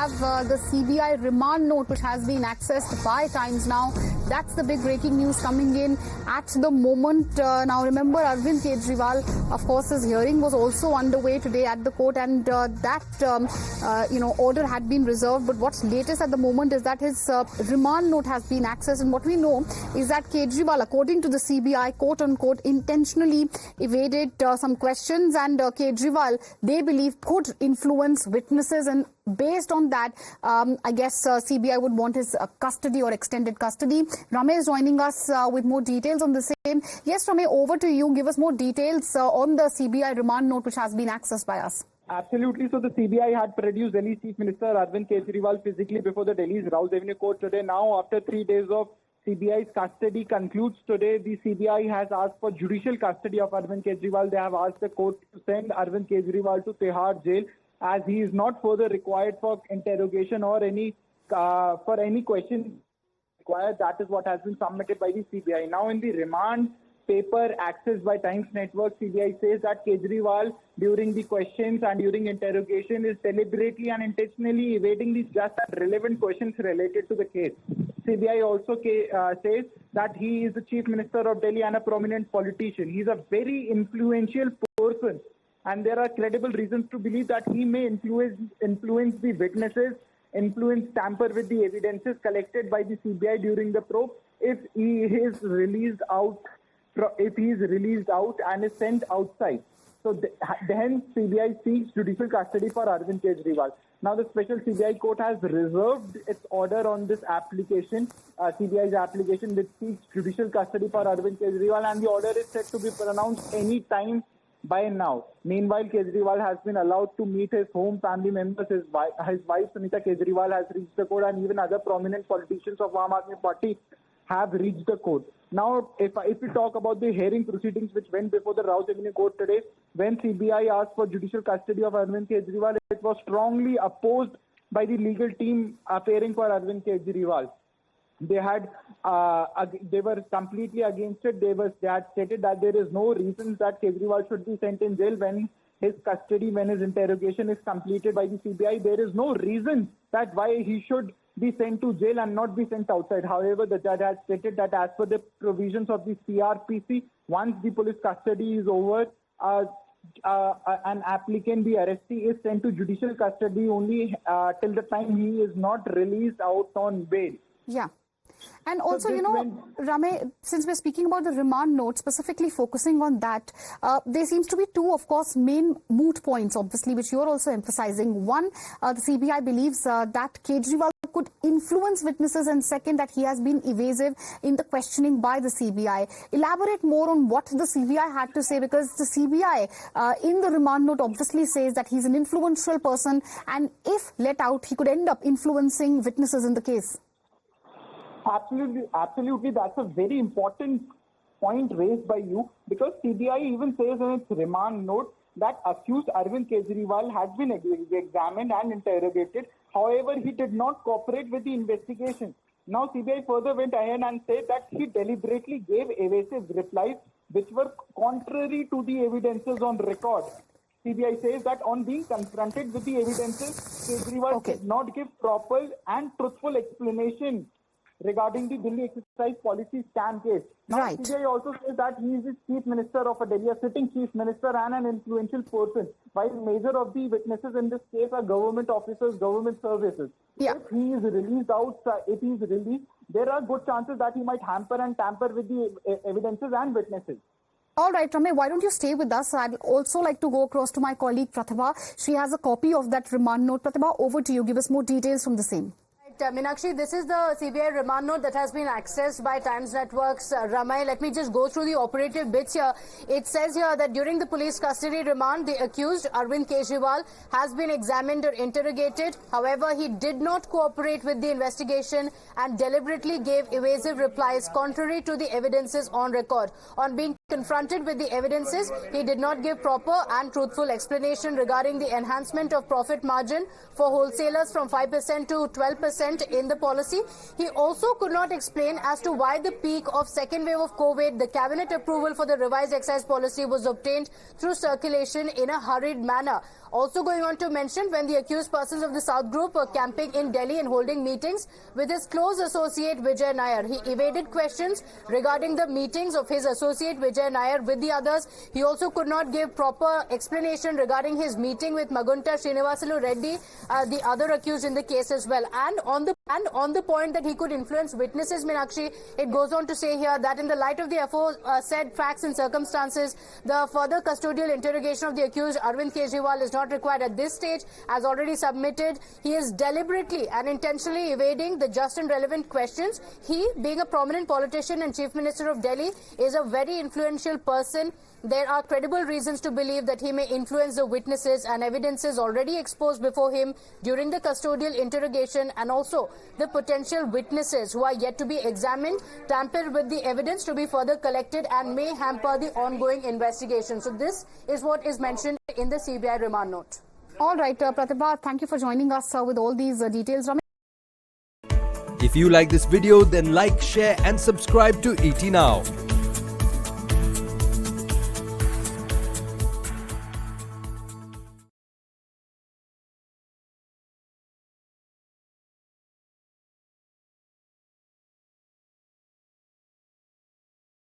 have the CBI remand note which has been accessed by Times Now. That's the big breaking news coming in at the moment. Now remember, Arvind Kejriwal, of course, his hearing was also underway today at the court, and that order had been reserved. But what's latest at the moment is that his remand note has been accessed, and what we know is that Kejriwal, according to the CBI, quote unquote, intentionally evaded some questions, and Kejriwal, they believe, could influence witnesses, and based on that, I guess CBI would want his custody or extended custody. Ramesh is joining us with more details on the same. Yes, Ramesh, over to you. Give us more details on the CBI remand note which has been accessed by us. Absolutely. So the CBI had produced Delhi Chief Minister Arvind Kejriwal physically before the Delhi's Rouse Avenue Court today. Now, after 3 days of CBI's custody concludes today, the CBI has asked for judicial custody of Arvind Kejriwal. They have asked the court to send Arvind Kejriwal to Tihar jail, as he is not further required for interrogation or any question required. That is what has been submitted by the CBI. Now, in the remand paper accessed by Times Network, CBI says that Kejriwal, during the questions and during interrogation, is deliberately and intentionally evading the just and relevant questions related to the case. CBI also says that he is the Chief Minister of Delhi and a prominent politician. He is a very influential person, and there are credible reasons to believe that he may influence the witnesses, tamper with the evidences collected by the CBI during the probe if he is released out and is sent outside. So then CBI seeks judicial custody for Arvind Kejriwal. Now the special CBI court has reserved its order on this application, CBI's application, which seeks judicial custody for Arvind Kejriwal, and the order is set to be pronounced any time by now. Meanwhile, Kejriwal has been allowed to meet his home family members. His wife Sunita Kejriwal has reached the court, and even other prominent politicians of Aam Aadmi Party have reached the court. Now, if we talk about the hearing proceedings which went before the Rouse Avenue Court today, when CBI asked for judicial custody of Arvind Kejriwal, it was strongly opposed by the legal team appearing for Arvind Kejriwal. They were completely against it. They had stated that there is no reason that Kejriwal should be sent in jail when his interrogation is completed by the CBI. There is no reason that why he should be sent to jail and not be sent outside. However, the judge had stated that as per the provisions of the CRPC, once the police custody is over, an applicant, the arrestee, is sent to judicial custody only till the time he is not released out on bail. Yeah. And also, Rame, since we're speaking about the remand note, specifically focusing on that, there seems to be two, of course, main moot points, obviously, which you're also emphasizing. One, the CBI believes that Kejriwal could influence witnesses, and second, that he has been evasive in the questioning by the CBI. Elaborate more on what the CBI had to say, because the CBI in the remand note obviously says that he's an influential person, and if let out, he could end up influencing witnesses in the case. Absolutely. That's a very important point raised by you, because CBI even says in its remand note that accused Arvind Kejriwal has been examined and interrogated. However, he did not cooperate with the investigation. Now, CBI further went ahead and said that he deliberately gave evasive replies which were contrary to the evidences on record. CBI says that on being confronted with the evidences, Kejriwal did not give proper and truthful explanation regarding the Delhi Excise policy scam case. Now, CBI also says that he is the Chief Minister of Delhi, a sitting Chief Minister and an influential person, while major of the witnesses in this case are government officers, government services. Yeah. If he is released, there are good chances that he might hamper and tamper with the evidences and witnesses. All right, Rame, why don't you stay with us? I'd also like to go across to my colleague Pratibha. She has a copy of that remand note. Pratibha, over to you. Give us more details from the same. Meenakshi, this is the CBI remand note that has been accessed by Times Network's Ramai. Let me just go through the operative bits here. It says here that during the police custody remand, the accused, Arvind Kejriwal, has been examined or interrogated. However, he did not cooperate with the investigation and deliberately gave evasive replies contrary to the evidences on record. On being Confronted with the evidences, he did not give proper and truthful explanation regarding the enhancement of profit margin for wholesalers from 5% to 12% in the policy. He also could not explain as to why the peak of second wave of COVID, the cabinet approval for the revised excise policy was obtained through circulation in a hurried manner. Also going on to mention, when the accused persons of the South Group were camping in Delhi and holding meetings with his close associate Vijay Nair, he evaded questions regarding the meetings of his associate Vijay Nair with the others. He also could not give proper explanation regarding his meeting with Magunta Srinivasalu Reddy, the other accused in the case as well. And on the point that he could influence witnesses, Meenakshi, it goes on to say here that in the light of the aforesaid facts and circumstances, the further custodial interrogation of the accused Arvind Kejriwal is not required at this stage. As already submitted, he is deliberately and intentionally evading the just and relevant questions. He, being a prominent politician and Chief Minister of Delhi, is a very influential person. There are credible reasons to believe that he may influence the witnesses and evidences already exposed before him during the custodial interrogation, and also the potential witnesses who are yet to be examined, tamper with the evidence to be further collected and may hamper the ongoing investigation. So this is what is mentioned in the CBI remand note. All right, Pratibha, thank you for joining us with all these details. If you like this video, then like, share and subscribe to ET Now.